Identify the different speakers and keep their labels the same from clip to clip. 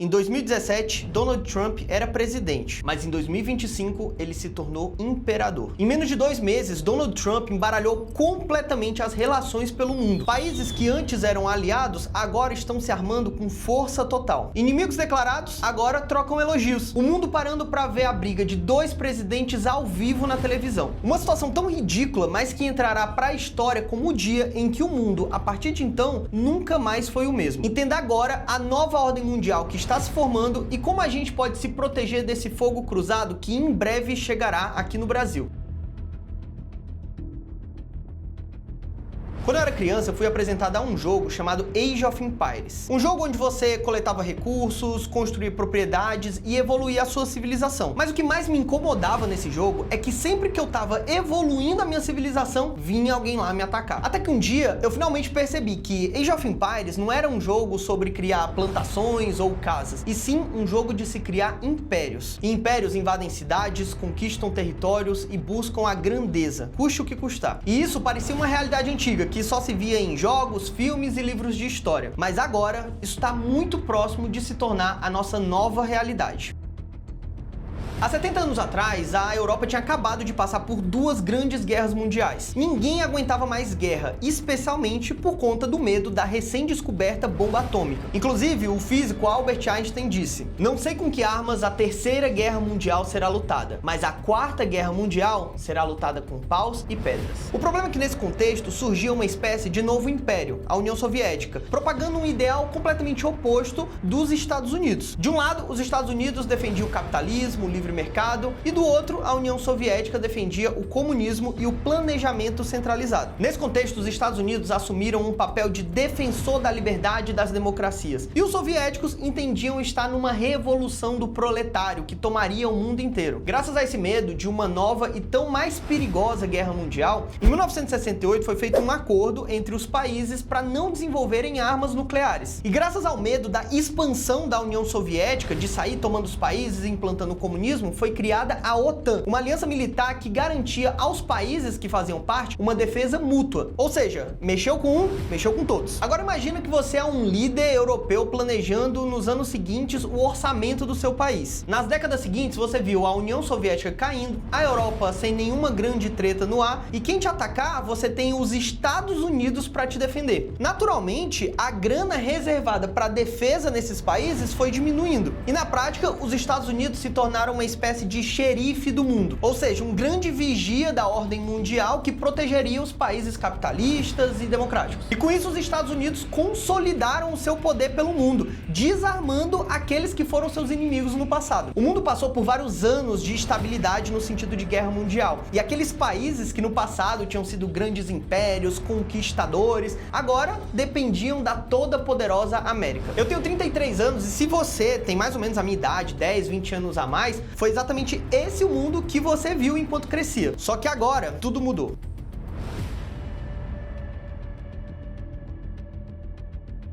Speaker 1: Em 2017, Donald Trump era presidente, mas em 2025 ele se tornou imperador. Em menos de 2 meses, Donald Trump embaralhou completamente as relações pelo mundo. Países que antes eram aliados agora estão se armando com força total. Inimigos declarados agora trocam elogios. O mundo parando para ver a briga de 2 presidentes ao vivo na televisão. Uma situação tão ridícula, mas que entrará para a história como o dia em que o mundo, a partir de então, nunca mais foi o mesmo. Entenda agora a nova ordem mundial que está se formando e como a gente pode se proteger desse fogo cruzado que em breve chegará aqui no Brasil. Quando eu era criança, eu fui apresentado a um jogo chamado Age of Empires. Um jogo onde você coletava recursos, construía propriedades e evoluía a sua civilização. Mas o que mais me incomodava nesse jogo é que sempre que eu tava evoluindo a minha civilização, vinha alguém lá me atacar. Até que um dia, eu finalmente percebi que Age of Empires não era um jogo sobre criar plantações ou casas, e sim um jogo de se criar impérios. E impérios invadem cidades, conquistam territórios e buscam a grandeza, custe o que custar. E isso parecia uma realidade antiga, que só se via em jogos, filmes e livros de história. Mas agora, isso está muito próximo de se tornar a nossa nova realidade. Há 70 anos atrás, a Europa tinha acabado de passar por 2 grandes guerras mundiais. Ninguém aguentava mais guerra, especialmente por conta do medo da recém-descoberta bomba atômica. Inclusive, o físico Albert Einstein disse: "Não sei com que armas a Terceira Guerra Mundial será lutada, mas a Quarta Guerra Mundial será lutada com paus e pedras." O problema é que nesse contexto surgia uma espécie de novo império, a União Soviética, propagando um ideal completamente oposto dos Estados Unidos. De um lado, os Estados Unidos defendiam o capitalismo, o livre mercado, e do outro, a União Soviética defendia o comunismo e o planejamento centralizado. Nesse contexto, os Estados Unidos assumiram um papel de defensor da liberdade e das democracias, e os soviéticos entendiam estar numa revolução do proletário que tomaria o mundo inteiro. Graças a esse medo de uma nova e tão mais perigosa guerra mundial, em 1968 foi feito um acordo entre os países para não desenvolverem armas nucleares. E graças ao medo da expansão da União Soviética, de sair tomando os países e implantando o comunismo, foi criada a OTAN, uma aliança militar que garantia aos países que faziam parte uma defesa mútua. Ou seja, mexeu com um, mexeu com todos. Agora imagina que você é um líder europeu planejando nos anos seguintes o orçamento do seu país. Nas décadas seguintes você viu a União Soviética caindo, a Europa sem nenhuma grande treta no ar, e quem te atacar, você tem os Estados Unidos para te defender. Naturalmente, a grana reservada para defesa nesses países foi diminuindo, e na prática os Estados Unidos se tornaram uma espécie de xerife do mundo, ou seja, um grande vigia da ordem mundial que protegeria os países capitalistas e democráticos. E com isso os Estados Unidos consolidaram o seu poder pelo mundo, desarmando aqueles que foram seus inimigos no passado. O mundo passou por vários anos de estabilidade no sentido de guerra mundial, e aqueles países que no passado tinham sido grandes impérios, conquistadores, agora dependiam da toda poderosa América. Eu tenho 33 anos e se você tem mais ou menos a minha idade, 10, 20 anos a mais, foi exatamente esse o mundo que você viu enquanto crescia. Só que agora tudo mudou.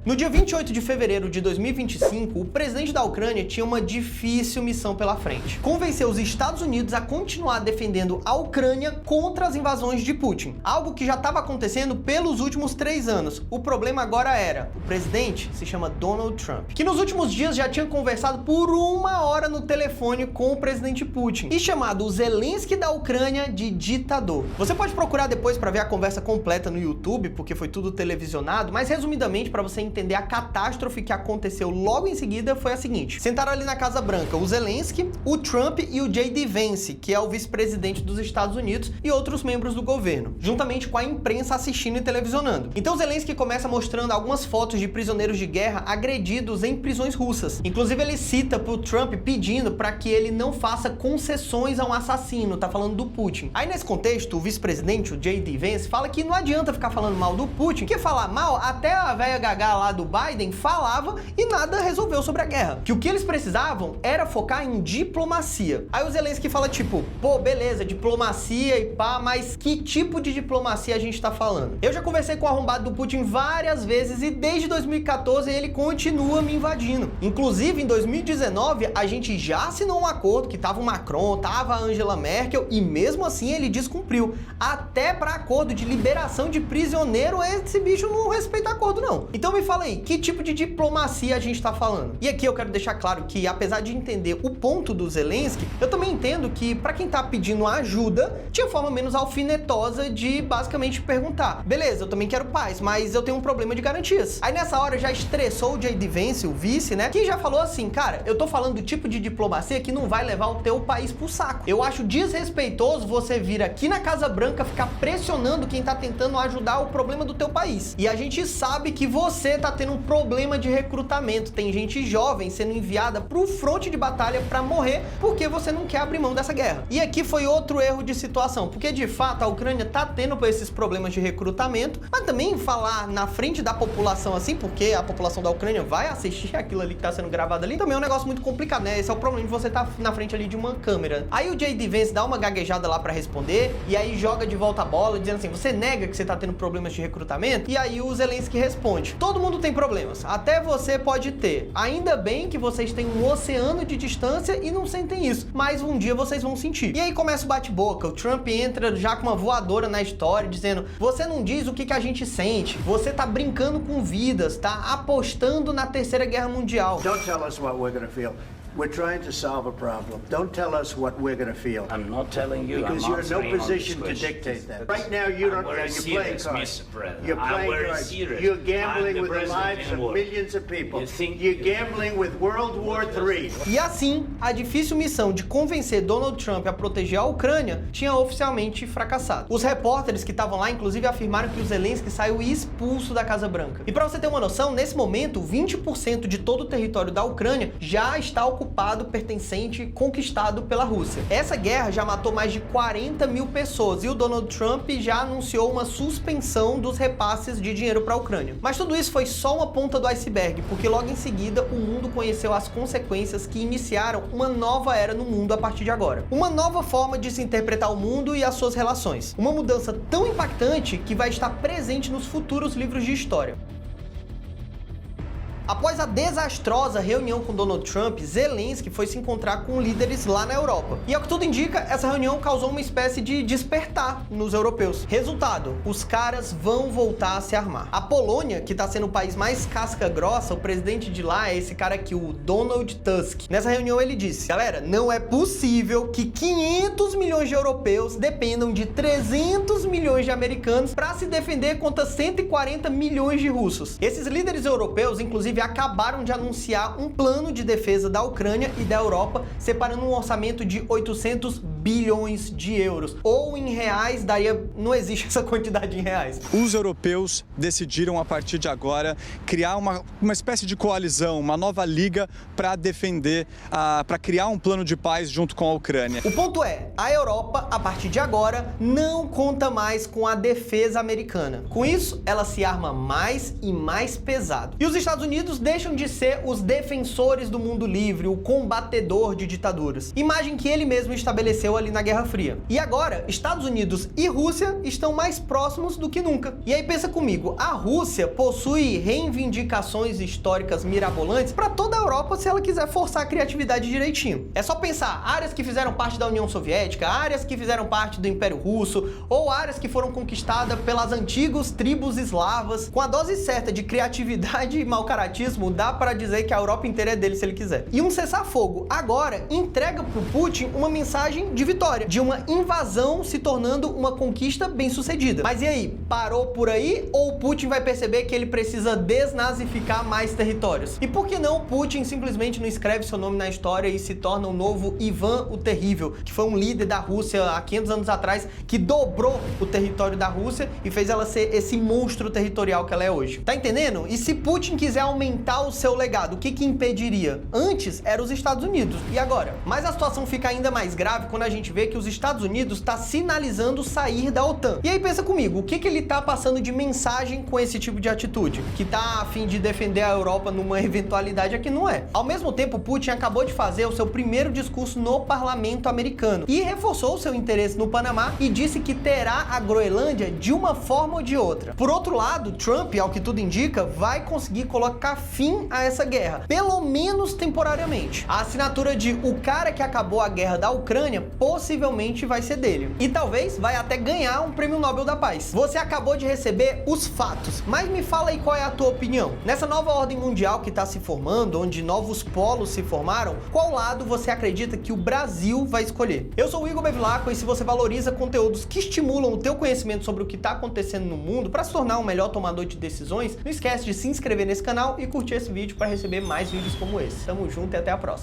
Speaker 1: No dia 28 de fevereiro de 2025, o presidente da Ucrânia tinha uma difícil missão pela frente: convencer os Estados Unidos a continuar defendendo a Ucrânia contra as invasões de Putin. Algo que já estava acontecendo pelos últimos 3 anos. O problema agora era: o presidente se chama Donald Trump, que nos últimos dias já tinha conversado por 1 hora no telefone com o presidente Putin e chamado o Zelensky da Ucrânia de ditador. Você pode procurar depois para ver a conversa completa no YouTube, porque foi tudo televisionado, mas resumidamente, para você entender a catástrofe que aconteceu logo em seguida, foi a seguinte: sentaram ali na Casa Branca o Zelensky, o Trump e o J.D. Vance, que é o vice-presidente dos Estados Unidos, e outros membros do governo, juntamente com a imprensa assistindo e televisionando. Então o Zelensky começa mostrando algumas fotos de prisioneiros de guerra agredidos em prisões russas. Inclusive ele cita pro Trump pedindo para que ele não faça concessões a um assassino, tá falando do Putin. Aí nesse contexto, o vice-presidente, o J.D. Vance, fala que não adianta ficar falando mal do Putin, que falar mal, até a velha Gaga lá do Biden falava e nada resolveu sobre a guerra. Que o que eles precisavam era focar em diplomacia. Aí o Zelensky fala tipo: pô, beleza, diplomacia e pá, mas que tipo de diplomacia a gente tá falando? Eu já conversei com o arrombado do Putin várias vezes e desde 2014 ele continua me invadindo. Inclusive em 2019 a gente já assinou um acordo que tava o Macron, tava a Angela Merkel e mesmo assim ele descumpriu. Até para acordo de liberação de prisioneiro esse bicho não respeita acordo não. Então me fala aí, que tipo de diplomacia a gente tá falando? E aqui eu quero deixar claro que, apesar de entender o ponto do Zelensky, eu também entendo que, pra quem tá pedindo ajuda, tinha forma menos alfinetosa de basicamente perguntar: beleza, eu também quero paz, mas eu tenho um problema de garantias. Aí nessa hora já estressou o J.D. Vance, o vice, né, que já falou assim: cara, eu tô falando do tipo de diplomacia que não vai levar o teu país pro saco. Eu acho desrespeitoso você vir aqui na Casa Branca ficar pressionando quem tá tentando ajudar o problema do teu país. E a gente sabe que você tá tendo um problema de recrutamento. Tem gente jovem sendo enviada pro fronte de batalha pra morrer porque você não quer abrir mão dessa guerra. E aqui foi outro erro de situação, porque de fato a Ucrânia tá tendo esses problemas de recrutamento, mas também falar na frente da população assim, porque a população da Ucrânia vai assistir aquilo ali que tá sendo gravado ali, também é um negócio muito complicado, né? Esse é o problema de você estar na frente ali de uma câmera. Aí o J.D. Vance dá uma gaguejada lá pra responder, e aí joga de volta a bola, dizendo assim: você nega que você tá tendo problemas de recrutamento? E aí o Zelensky responde: todo mundo tem problemas, até você pode ter. Ainda bem que vocês têm um oceano de distância e não sentem isso, mas um dia vocês vão sentir. E aí começa o bate-boca, o Trump entra já com uma voadora na história, dizendo: você não diz o que a gente sente, você tá brincando com vidas, tá apostando na Terceira Guerra Mundial.
Speaker 2: Don't tell us what we're gonna feel. We're trying to solve a problem. Don't tell us what we're going to feel.
Speaker 3: I'm not telling you.
Speaker 2: Because you're in no position to dictate that. Right now, you don't. You're playing cards. You're playing cards. You're gambling with the lives of millions of people. You're gambling with World War III.
Speaker 1: E assim, a difícil missão de convencer Donald Trump a proteger a Ucrânia tinha oficialmente fracassado. Os repórteres que estavam lá, inclusive, afirmaram que o Zelensky saiu expulso da Casa Branca. E para você ter uma noção, nesse momento, 20% de todo o território da Ucrânia já está ocupado, pertencente, conquistado pela Rússia. Essa guerra já matou mais de 40 mil pessoas e o Donald Trump já anunciou uma suspensão dos repasses de dinheiro para a Ucrânia. Mas tudo isso foi só uma ponta do iceberg, porque logo em seguida o mundo conheceu as consequências que iniciaram uma nova era no mundo a partir de agora. Uma nova forma de se interpretar o mundo e as suas relações. Uma mudança tão impactante que vai estar presente nos futuros livros de história. Após a desastrosa reunião com Donald Trump, Zelensky foi se encontrar com líderes lá na Europa. E ao que tudo indica, essa reunião causou uma espécie de despertar nos europeus. Resultado, os caras vão voltar a se armar. A Polônia, que tá sendo o país mais casca-grossa, o presidente de lá é esse cara aqui, o Donald Tusk. Nessa reunião ele disse: galera, não é possível que 500 milhões de europeus dependam de 300 milhões de americanos para se defender contra 140 milhões de russos. Esses líderes europeus, inclusive, acabaram de anunciar um plano de defesa da Ucrânia e da Europa, separando um orçamento de 800 bilhões de euros. Ou em reais, daria... não existe essa quantidade em reais.
Speaker 4: Os europeus decidiram, a partir de agora, criar uma espécie de coalizão, uma nova liga para defender, para criar um plano de paz junto com a Ucrânia.
Speaker 1: O ponto é, a Europa, a partir de agora, não conta mais com a defesa americana. Com isso, ela se arma mais e mais pesado. E os Estados Unidos deixam de ser os defensores do mundo livre, o combatedor de ditaduras. Imagem que ele mesmo estabeleceu ali na Guerra Fria. E agora, Estados Unidos e Rússia estão mais próximos do que nunca. E aí pensa comigo, a Rússia possui reivindicações históricas mirabolantes para toda a Europa se ela quiser forçar a criatividade direitinho. É só pensar, áreas que fizeram parte da União Soviética, áreas que fizeram parte do Império Russo, ou áreas que foram conquistadas pelas antigas tribos eslavas. Com a dose certa de criatividade e mau caratismo, dá para dizer que a Europa inteira é dele se ele quiser. E um cessar-fogo agora entrega pro Putin uma mensagem de vitória, de uma invasão se tornando uma conquista bem-sucedida. Mas e aí, parou por aí ou o Putin vai perceber que ele precisa desnazificar mais territórios? E por que não o Putin simplesmente não escreve seu nome na história e se torna o novo Ivan o Terrível, que foi um líder da Rússia há 500 anos atrás, que dobrou o território da Rússia e fez ela ser esse monstro territorial que ela é hoje. Tá entendendo? E se Putin quiser aumentar o seu legado, o que impediria? Antes era os Estados Unidos, e agora? Mas a situação fica ainda mais grave quando a gente vê que os Estados Unidos está sinalizando sair da OTAN. E aí pensa comigo, o que ele tá passando de mensagem com esse tipo de atitude? Que tá a fim de defender a Europa numa eventualidade aqui não é. Ao mesmo tempo, Putin acabou de fazer o seu primeiro discurso no parlamento americano e reforçou seu interesse no Panamá e disse que terá a Groenlândia de uma forma ou de outra. Por outro lado, Trump, ao que tudo indica, vai conseguir colocar fim a essa guerra, pelo menos temporariamente. A assinatura de o cara que acabou a guerra da Ucrânia possivelmente vai ser dele. E talvez vai até ganhar um prêmio Nobel da Paz. Você acabou de receber os fatos, mas me fala aí qual é a tua opinião. Nessa nova ordem mundial que está se formando, onde novos polos se formaram, qual lado você acredita que o Brasil vai escolher? Eu sou o Igor Bevilacqua e se você valoriza conteúdos que estimulam o teu conhecimento sobre o que está acontecendo no mundo para se tornar um melhor tomador de decisões, não esquece de se inscrever nesse canal e curtir esse vídeo para receber mais vídeos como esse. Tamo junto e até a próxima.